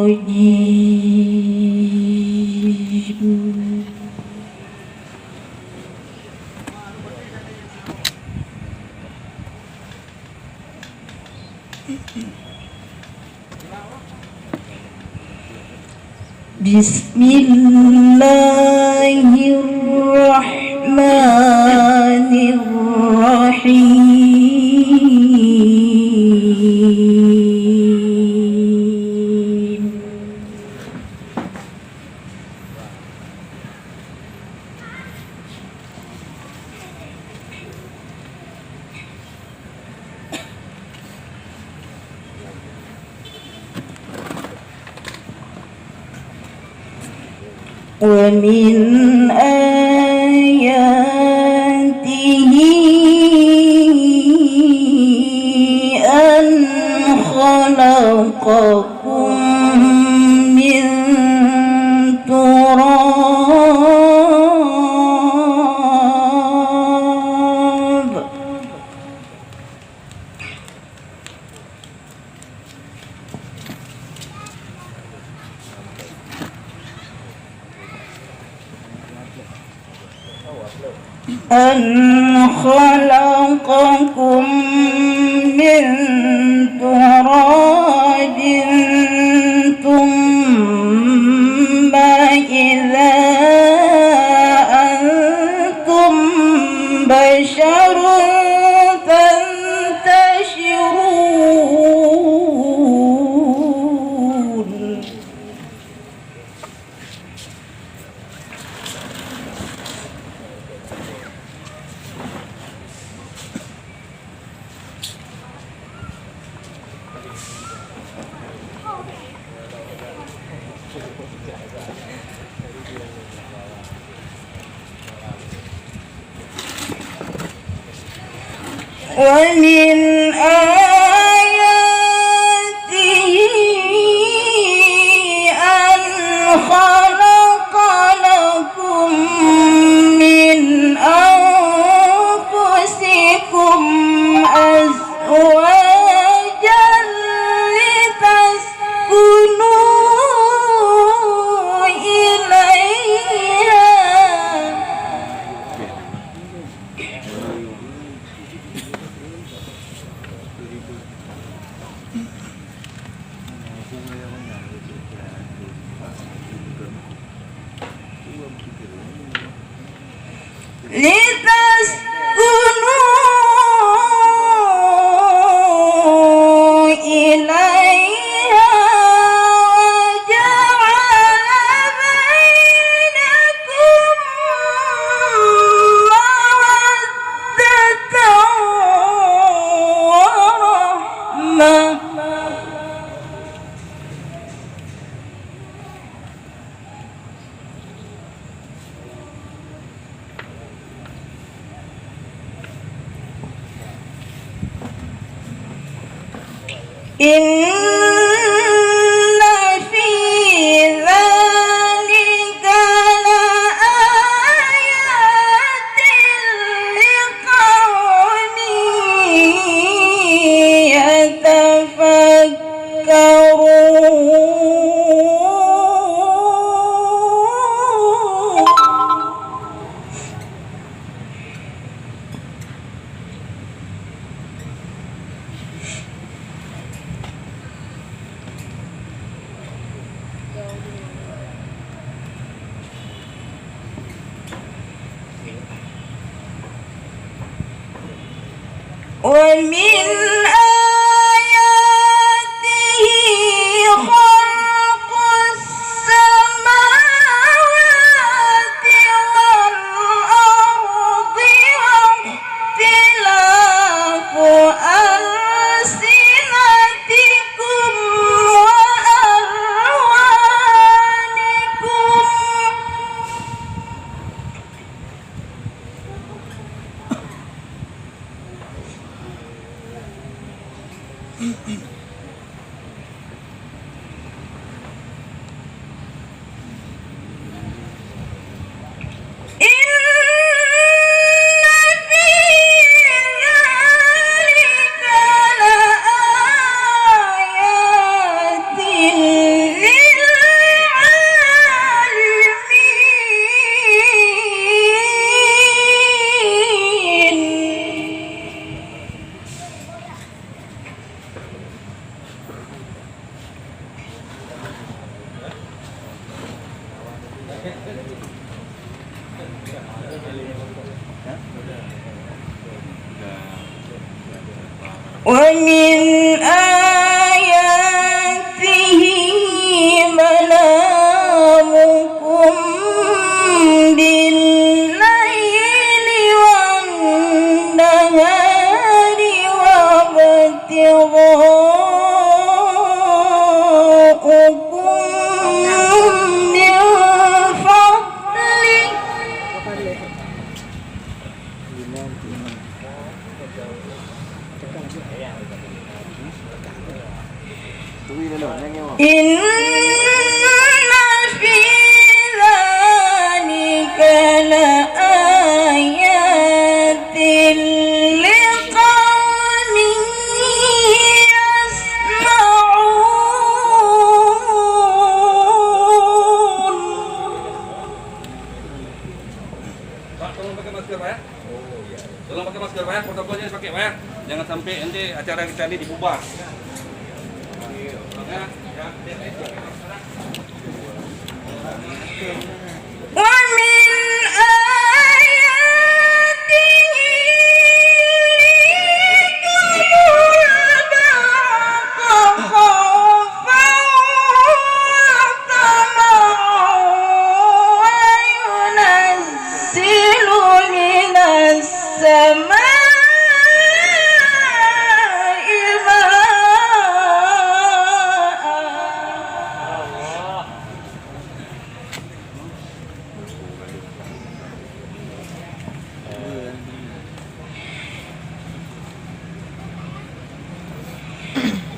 الرجيم بسم الله الرحمن الرحيم ومن آياته أن خلقكم من تراب ثم إذا أنتم بشر تنتشرون ومن آياته أن خلق لكم من أنفسكم أزواجا لتسكنوا إليها إن في ذلك لآيات لقوم ومن آياته خلق السماوات والأرض واختلاف ألسنتكم وألوانكم لآيات ومن آياته منامكم بالليل والنهار وابتغاؤكم من فضله إن في ذلك لآيات لقوم يسمعون. Pak, tolong pakai masker Pak ya. Tolong pakai masker Pak ya, protokolnya dipakai Pak ya. Jangan sampai nanti acara kita ini dibubar. Ya, ya, ومن آياته البرق خوفا وطمعا وينزل من السماء ماء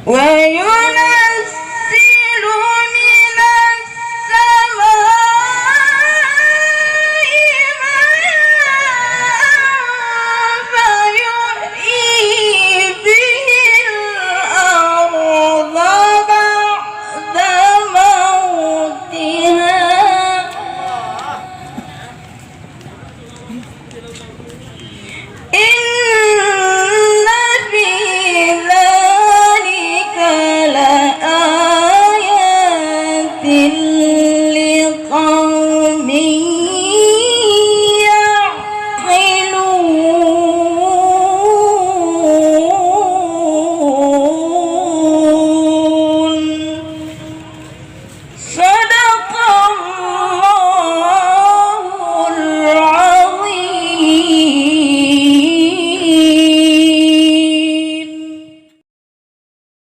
وينزل